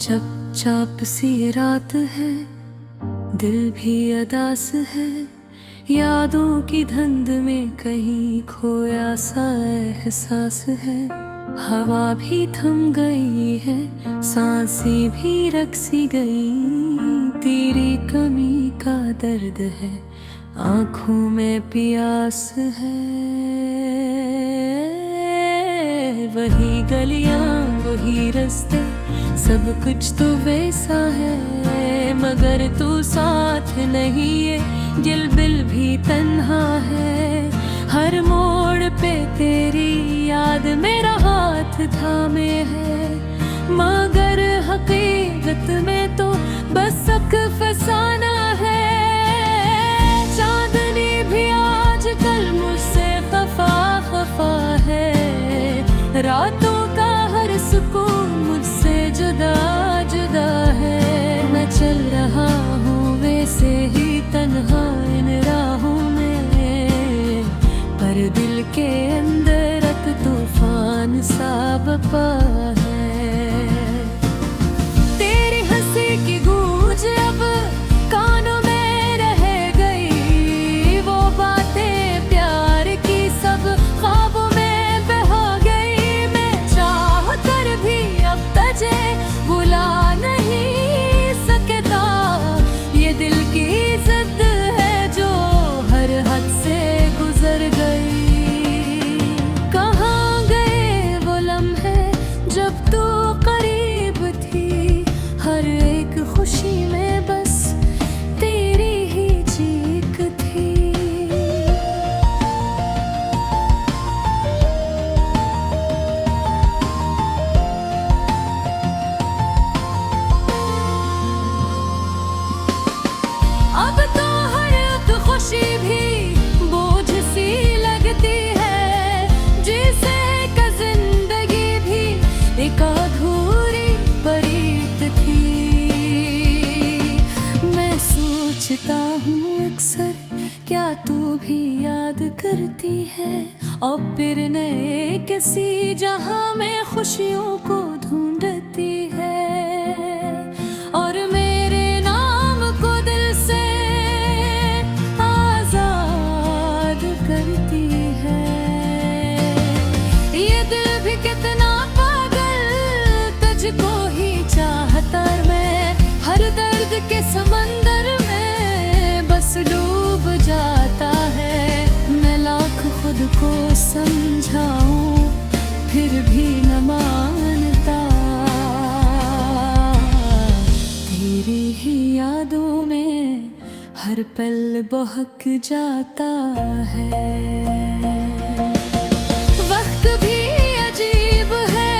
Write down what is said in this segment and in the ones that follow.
चुपचाप सी रात है, दिल भी अदास है। यादों की धुंध में कहीं खोया सा एहसास है। हवा भी थम गई है, सांसें भी रक सी गई। तेरी कमी का दर्द है, आंखों में प्यास है। वही गलियां, वही रास्ते, सब कुछ तो वैसा है। मगर तू साथ नहीं है, दिल बिल भी तन्हा है। हर मोड़ पे तेरी याद मेरा हाथ थामे है। मगर हकीकत में तो बस शक फसाना है। चांदनी भी आज कल मुझसे खफा खफा है। रातों का हर सुकून मुझसे जुदा जुदा है। मैं चल रहा हूँ वैसे ही तन्हा इन राहों में, पर दिल के अंदर एक तूफान सा बपा है। तेरी हंसी की गूंज अब कानों में रह गई। वो बातें प्यार की सब ख्वाबों में बहा गई। मैं चाह कर भी अब तुझे भुला नहीं सकता। ये दिल की जिद है जो हर हद से गुजर गई। कहाँ गए वो लम्हे जब तू करीब थी। हर एक खुशी में बस तेरी ही चीख थी। अब तो हर एक खुशी भी बोझ सी लगती है। जिसे का जिंदगी भी एक अधूरी बरीत थी। मैं सोचता हूँ अक्सर, क्या तू भी याद करती है। और फिर नए किसी जहां में खुशियों को ढूंढती है। और मेरे नाम को दिल से आजाद करती है। ये दिल भी कितना पागल तुझको ही चाहता। मैं हर दर्द के समंदर में बस डूब जाता है। मैं लाख खुद को समझाऊं फिर भी न मानता। तेरी ही यादों में हर पल बहक जाता है। वक्त भी अजीब है,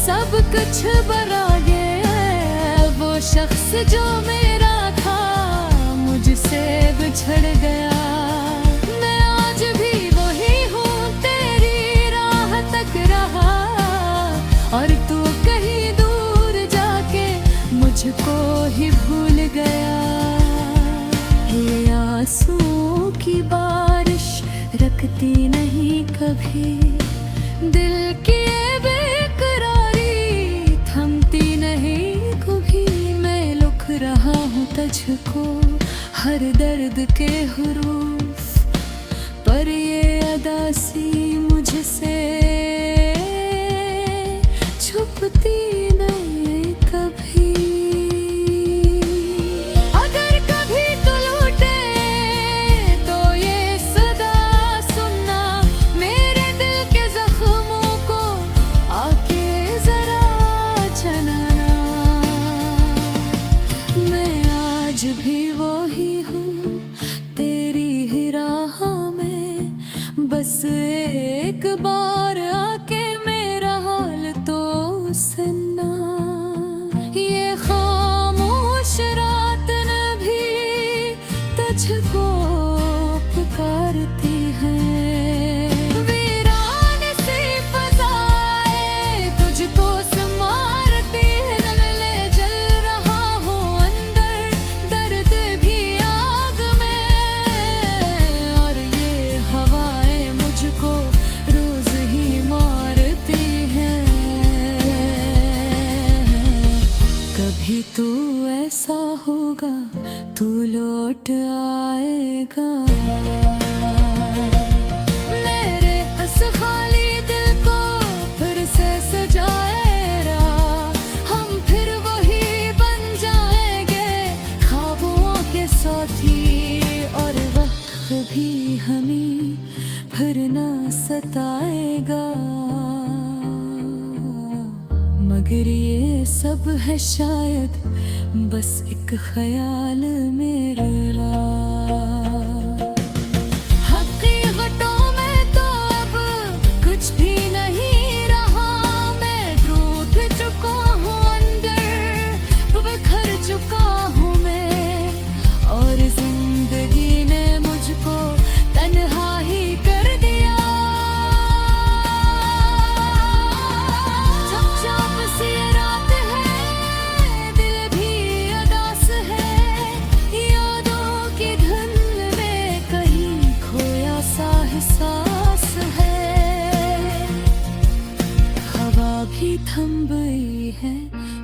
सब कुछ बरागे है। वो शख्स जो मेरा था मुझसे बिछड़ गया। मैं आज भी वही हूँ, तेरी राह तक रहा। और तू कहीं दूर जाके मुझको ही भूल गया। ये आंसुओं की बारिश रखती नहीं कभी। दिल की ये बेकरारी थमती नहीं कभी। मैं लिख रहा हूँ तुझको हर दर्द के हुरूफ, पर ये अदासी मुझसे छुपती नहीं कभी। अगर कभी तो लूटे तो ये सदा सुनना। मेरे दिल के जख्मों को आके जरा चलाना। मैं आज भी वही हूँ, तेरी ही राह में। बस एक बार आके मेरा हाल तो सुनना। ये खामोश रात न भी तुझको पुकारती है। वीरान सी फज़ाएं तुझको संवारती है। ले जल रहा हूँ अंदर, दर्द भी आग में। और ये हवाएं मुझको रोज ही मारती हैं। तू लौट आएगा। मेरे इस खाली दिल को फिर से सजाएगा, हम फिर वही बन जाएंगे ख्वाबों के साथी। और वक्त भी हमें फिर ना सताएगा, मगर ये सब है शायद बस एक ख्याल मेरा। हकीकतों में तो अब कुछ भी नहीं रहा, मैं टूट चुका हूँ अंदर, बिखर चुका हूँ मैं, और जिंदगी ने मुझको तन्हा ही कर दिया। चुपचाप सी रात है, दिल भी उदास है, यादों की धुन में कहीं खोया सा एहसास है। हवा भी थम गई है,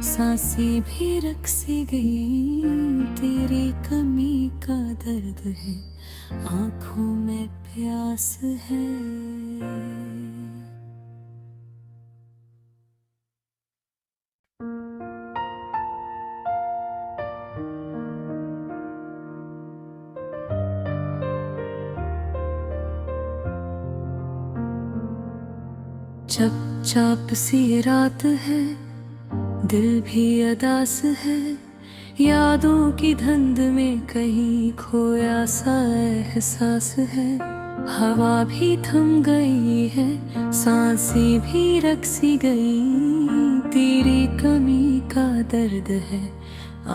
सांसें भी रुक सी गई, तेरी कमी का दर्द है, आँखों में प्यास है। चुपचाप सी रात है, दिल भी उदास है, यादों की धुंध में कहीं खोया सा एहसास है। हवा भी थम गई है, सांसें भी रुक सी गई, तेरी कमी का दर्द है,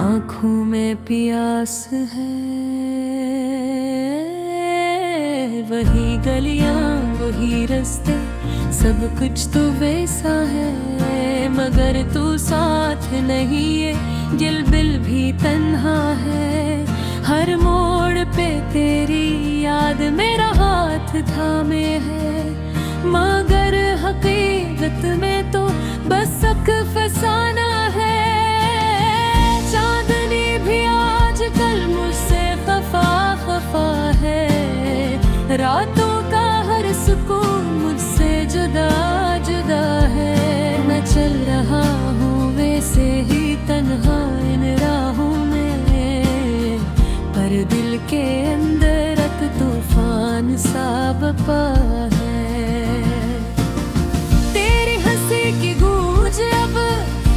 आँखों में प्यास है। वही गलियां वही रास्ते, सब कुछ तो वैसा है, मगर तू साथ नहीं है, दिल बिल भी तन्हा है। हर मोड़ पे तेरी याद मेरा हाथ थामे है, मगर हकीकत में तो बस एक फसाना है। चांदनी भी आजकल मुझसे खफा खफा है, रातों का हर सुकून मुझसे जुदा जुदा है। मैं चल रहा हूँ वैसे ही तन्हा इन राहों में, पर दिल के अंदर एक तूफान सा बपा है। तेरी हंसी की गूंज अब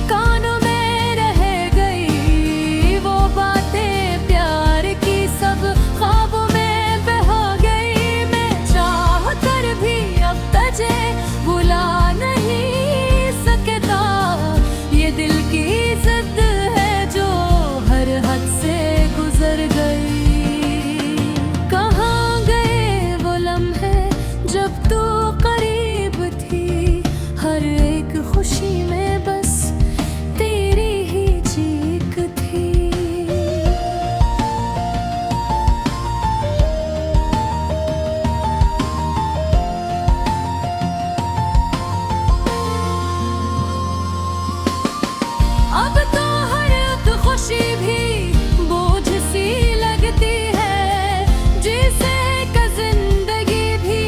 कानों में रह गई, वो बातें प्यार की सब ख्वाबों में बहा गई। मैं चाह कर भी अब तुझे भुला नहीं सकता, ये दिल की जिद है जो हर हद से गुजर गई। कहाँ गए वो लम्हे जब तू करीब थी, हर एक खुशी में बस तेरी ही चीख थी। अब तो हर एक खुशी भी बोझ सी लगती है, जिसे का जिंदगी भी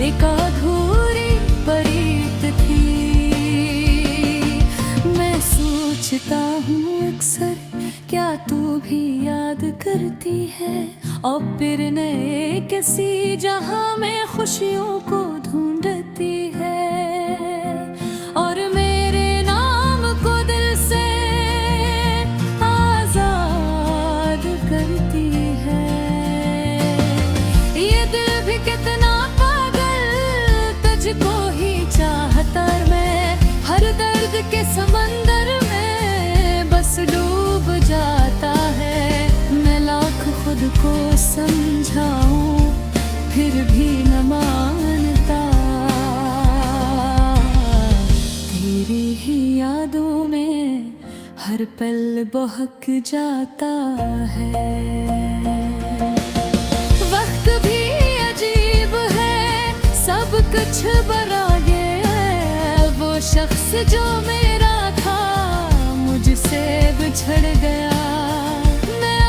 एक अधूरी बरीत थी। मैं सोचता हूँ अक्सर, क्या तू भी याद करती है, और फिर नए किसी जहां में खुशियों को ढूंढती है, और मेरे नाम को दिल से आजाद करती है। ये दिल भी कितना पागल तुझको ही चाहता, मैं हर दर्द के समंदर में बस डूब जाता है। मैं लाख खुद को समझाऊं फिर भी न मानता, तेरी ही यादों में हर पल बहक जाता है। वक्त भी अजीब है, सब कुछ बरा गया, वो शख्स जो मेरा था मुझसे बिछड़ गया। मैं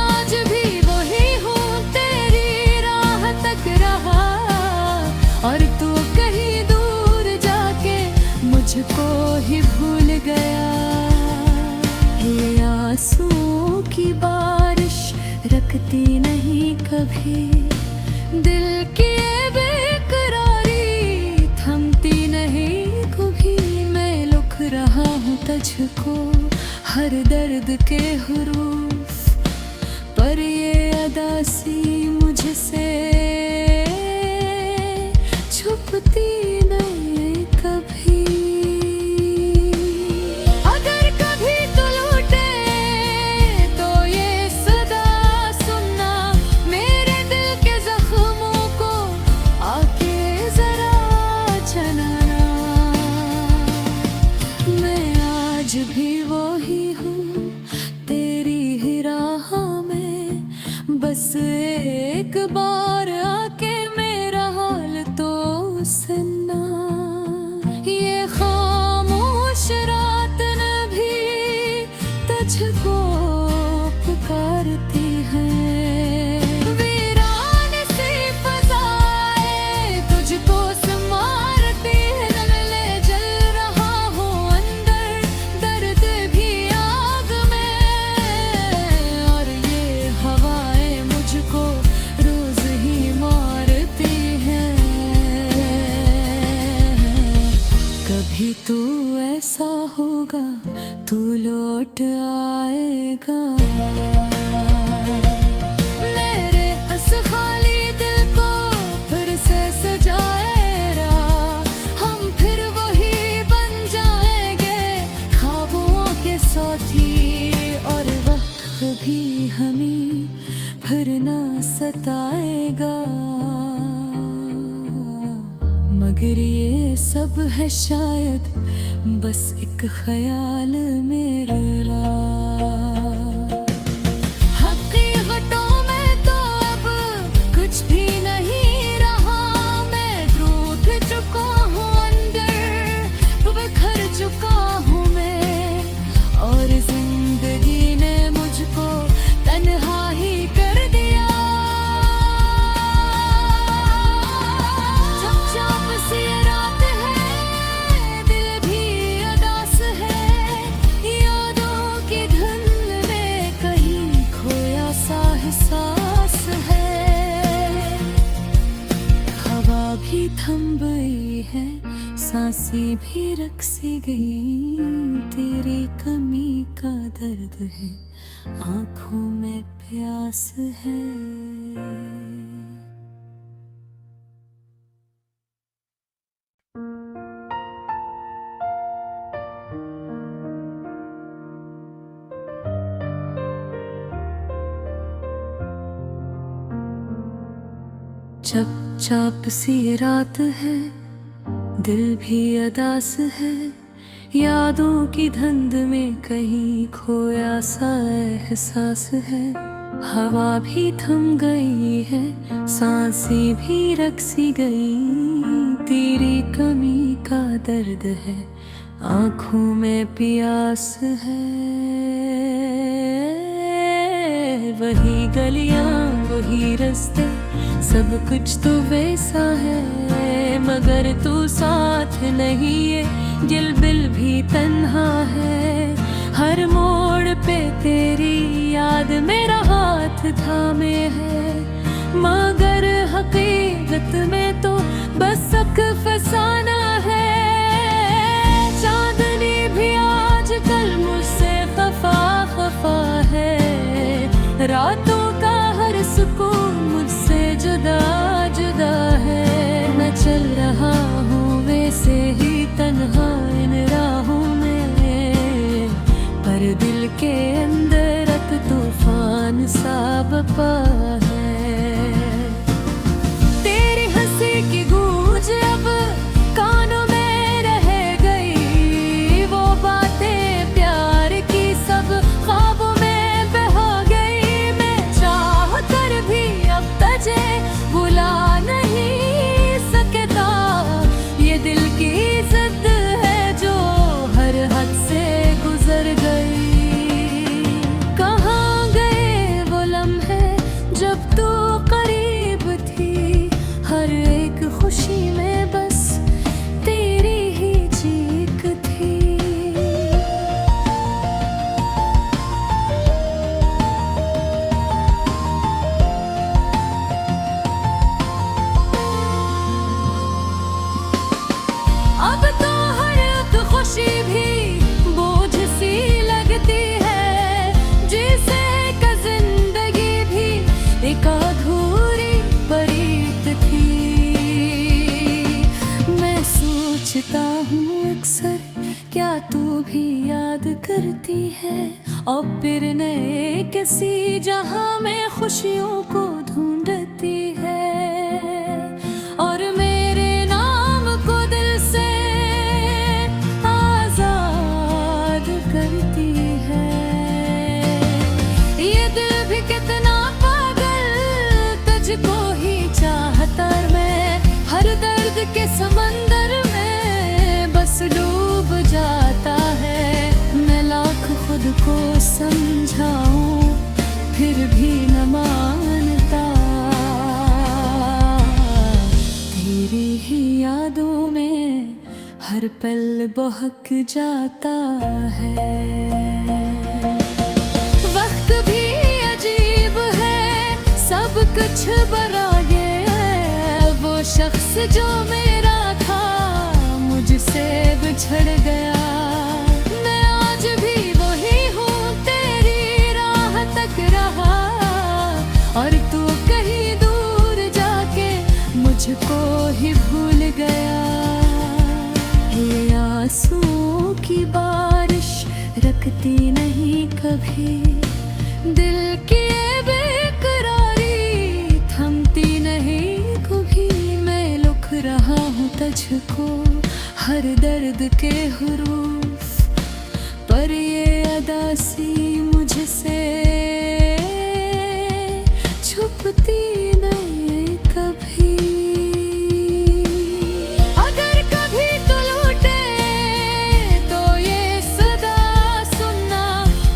थमती नहीं कभी, दिल की ये बेकरारी थमती नहीं कभी। मैं लिख रहा हूँ तुझको हर दर्द के हुरूफ, पर ये अदासी मुझसे छुपती नहीं कभी। अगर कभी तो लौटे तो ये सदा सुनना, मेरे दिल के जख्मों को आके जरा चलाना। मैं आज भी वही हूँ तेरी ही राह में, बस एक बार आके मेरा हाल तो सुनना। ये खामोश रात न भी तुझको पुकारती है, वीरान सी फज़ाएं तुझको संवारती है। ले जल रहा हूँ अंदर दर्द भी आग में, और ये हवाएं मुझको रोज ही मारती हैं। कभी तू ऐसा होगा तू लौट आएगा, मेरे इस खाली दिल को फिर से सजाएगा। हम फिर वही बन जाएंगे ख्वाबों के साथी, और वक्त भी हमें फिर ना सताएगा। मगर ये सब है शायद बस एक ख्याल मेरा। हकीकतों में तो अब कुछ भी नहीं रहा, मैं टूट चुका हूँ अंदर, बिखर चुका हूँ मैं, और जिंदगी ने मुझको तन्हा ही कर दिया। चुपचाप सी रात है, दिल भी अदास है, यादों की धुन में कहीं खोया सा एहसास है। हवा भी थम गई है, सांसें भी रक सी गई, तेरी कमी का दर्द है, आँखों में प्यास है। चुपचाप सी रात है, दिल भी अदास है, यादों की धुंध में कहीं खोया सा एहसास है। हवा भी थम गई है, सांसें भी रक सी गई, तेरी कमी का दर्द है, आँखों में प्यास है। वही गलियां वही रास्ते, सब कुछ तो वैसा है, मगर तू साथ नहीं है, दिल बिल भी तन्हा है। हर मोड़ पे तेरी याद मेरा हाथ थामे है, मगर हकीकत में तो बस एक फसाना है। चांदनी भी आजकल मुझसे खफा खफा है, रातों का हर सुकून मुझसे जुदा जुदा है। मैं चल रहा हूँ वैसे ही तन्हा इन राहों में, पर दिल के अंदर एक तूफान सा बपा है। तेरी हंसी की गूंज अब कानों में रह गई, वो बातें प्यार की सब ख्वाबों में बहा गई। मैं चाह कर भी अब तुझे भुला नहीं सकता, ये दिल की जिद है जो हर हद से गुजर गई। कहाँ गए वो लम्हे अक्सर क्या तू भी याद करती है? और फिर नए किसी जहां में खुशियों को ढूंढती है और मेरे नाम को दिल से आजाद करती है। ये दिल भी कितना पागल तुझको ही चाहता, मैं हर दर्द के समंदर में बस डूब जाता है। मैं लाख खुद को समझाऊं फिर भी न मानता, तेरी ही यादों में हर पल बहक जाता है। वक्त भी अजीब है, सब कुछ बरा गया, वो शख्स जो मेरा था मुझसे बिछड़ गया। मैं आज भी वही हूँ, तेरी राह तक रहा और तू कहीं दूर जाके मुझको ही भूल गया। ये आंसुओं की बारिश रखती नहीं कभी, दिल की ये बेकरारी थमती नहीं कभी। मैं लिख रहा हूँ तुझको हर दर्द के हुरूफ, पर ये अदासी मुझसे छुपती नहीं कभी। अगर कभी तो लौटे तो ये सदा सुनना,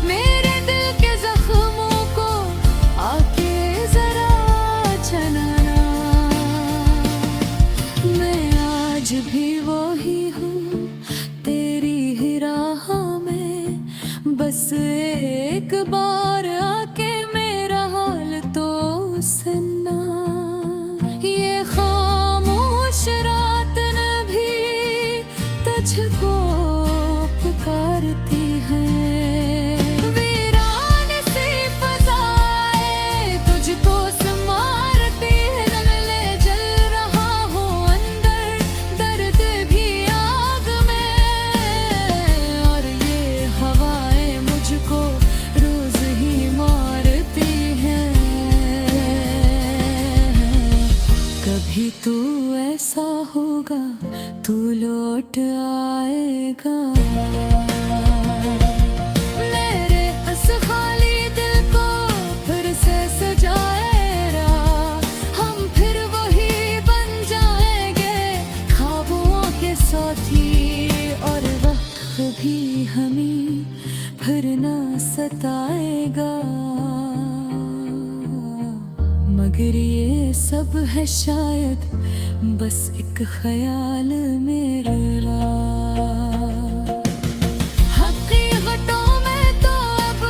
मेरे दिल के जख्मों को आके जरा चलाना। मैं आज भी वही हूँ, तेरी ही राह में, बस एक बार आके मेरा हाल तो सुनना। ये खामोश रात न भी तुझको पुकारती है, वीरान सी फज़ाएं तुझको संवारती है। जंगले जल रहा हो अंदर, दर्द भी आग में, और ये हवाएं मुझको रोज ही मारती हैं। कभी तू ऐसा होगा, तू लौट आएगा, मेरे इस खाली दिल को फिर से सजाएगा। हम फिर वही बन जाएंगे ख्वाबों के साथी, और वक्त भी हमें फिर ना सताएगा। मगर ये सब है शायद बस एक ख्याल मेरा। हकीकतों में तो अब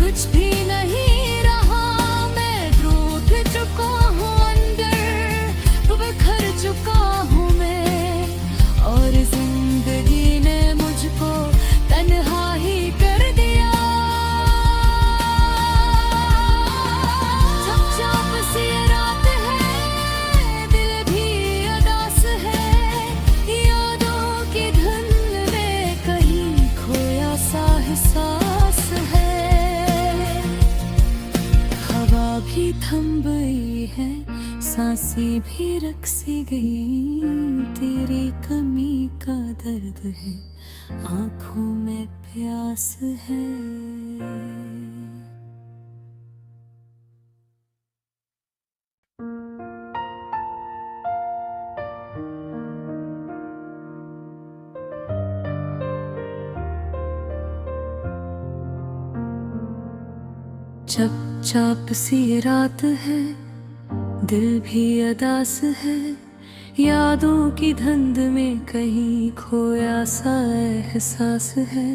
कुछ भी नहीं रहा, मैं टूट चुका हूँ अंदर, बिखर चुका हूँ मैं, और जिंदगी ने मुझको तन्हा ही कर दिया। चुपचाप सी रात है, दिल भी अदास है, यादों की धुन में कहीं खोया सा एहसास है। हवा भी थम गई है, सांसें भी रक सी गई, तेरी कमी का दर्द है, आंखों में प्यास है। चुपचाप सी रात है, दिल भी अदास है, यादों की धुंध में कहीं खोया सा एहसास है।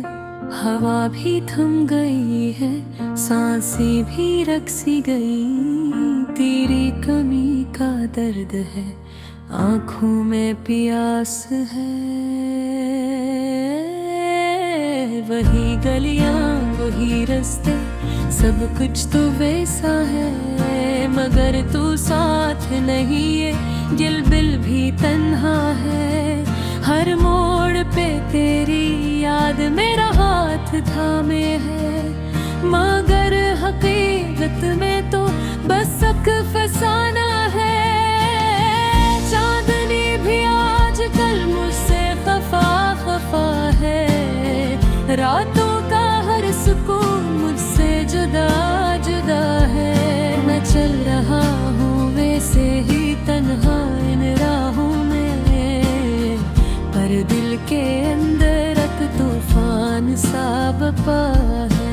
हवा भी थम गई है, सांसें भी रक सी गई, तेरी कमी का दर्द है, आंखों में प्यास है। वही गलियां वही रास्ते, सब कुछ तो वैसा है, मगर तू साथ नहीं है, दिल बिल भी तन्हा है। हर मोड़ पे तेरी याद मेरा हाथ थामे है, मगर हकीकत में तो बस शक फसाना है। चांदनी भी आजकल मुझसे खफा खफा है, रातों का हर सुकून मुझसे जुदा जुदा है। मैं चल रहा हूँ वैसे ही तन्हा इन राहों में, पर दिल के अंदर एक तूफान सा बपा है।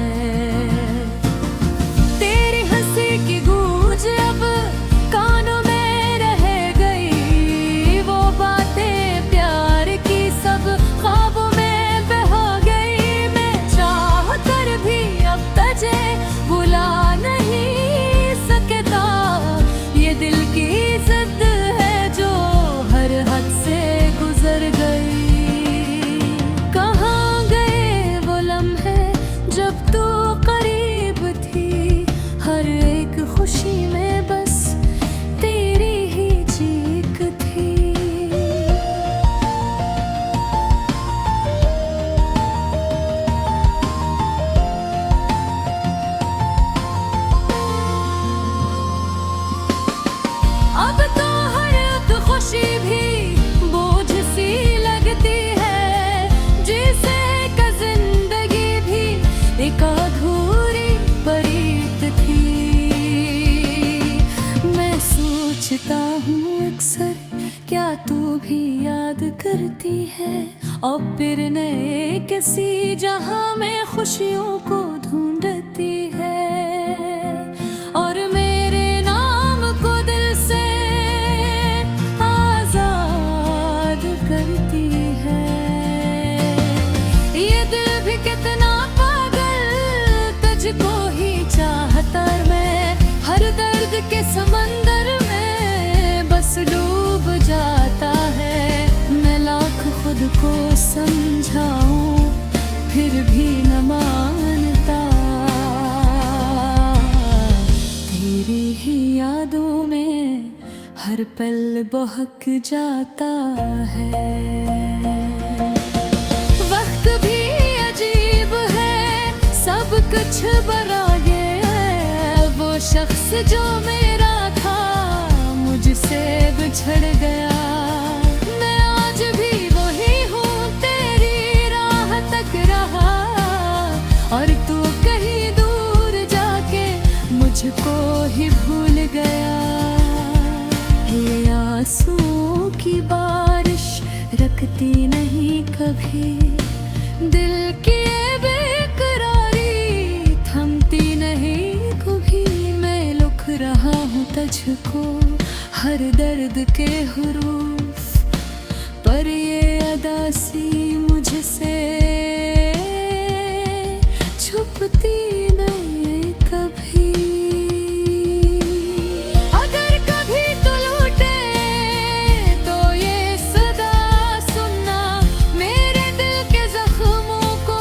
तेरी हंसी की गूंज अब कानों में रह गई, वो बातें प्यार की सब ख्वाबों में बहा गई। मैं चाह कर भी अब तुझे भुला नहीं सकता, ये दिल की जिद है जो हर हद से गुजर गई। कहाँ गए वो लम्हे जब तू करीब थी, हर एक खुशी में बस तेरी ही चीख थी। अब तो हर एक खुशी भी बोझ सी लगती है, जिसे एक जिंदगी भी एक अधूरी बरीत थी। मैं सोचता हूँ अक्सर क्या तू भी याद करती है, और फिर नए किसी जहां में खुशियों को ढूंढती है, और मेरे नाम को दिल से आजाद करती है। ये दिल भी कितना पागल तुझको ही चाहता, मैं हर दर्द के समंदर में बस डूब जाता है। मैं लाख खुद को समझाऊं फिर भी न मानता, तेरी ही यादों में हर पल बहक जाता है। वक्त भी अजीब है, सब कुछ बरागे है। वो शख्स जो मेरा था मुझसे बिछड़ गया, मैं आज भी वही हूँ तेरी राह तक रहा, और तू कहीं दूर जाके मुझको ही भूल गया। ये आंसुओं की बारिश रखती नहीं कभी, दिल की बेकरारी थमती नहीं कभी। मैं लिख रहा हूँ तुझको हर दर्द के हुरूफ, पर ये अदासी मुझसे छुपती नहीं कभी। अगर कभी तो लौटे तो ये सदा सुनना, मेरे दिल के जख्मों को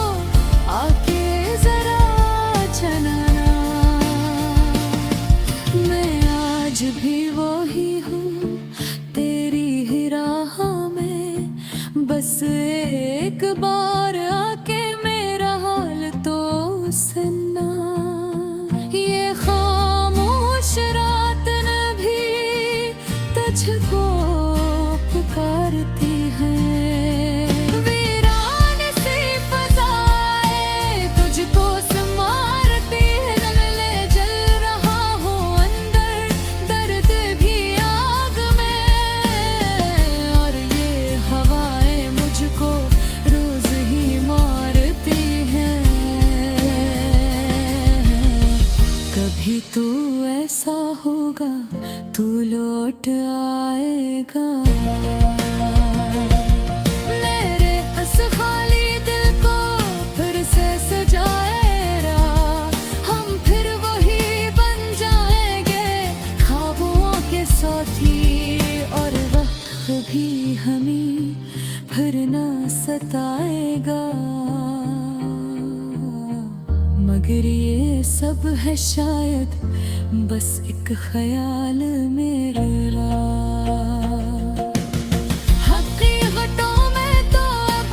आके जरा चलाना। मैं आज भी वही हूँ तेरी ही राह में, बस एक बार आके मेरा हाल तो सुनना। ये खामोश रात न भी तुझको पुकारती है, वीरान सी फज़ाएं तुझको संवारती है। जले जल रहा हूँ अंदर, दर्द भी आग में, और ये हवाएं मुझको रोज ही मारती हैं। कभी तू ऐसा होगा, तू लौट आएगा, मेरे इस खाली दिल को फिर से सजाएगा। हम फिर वही बन जाएंगे ख्वाबों के साथी, और वक्त भी हमें फिर ना सताएगा। मगर ये सब है शायद बस एक ख्याल मेरा। हकीकतों में तो अब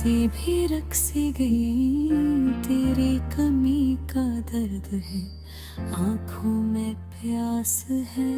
सी भी रक्सी गई, तेरी कमी का दर्द है, आंखों में प्यास है।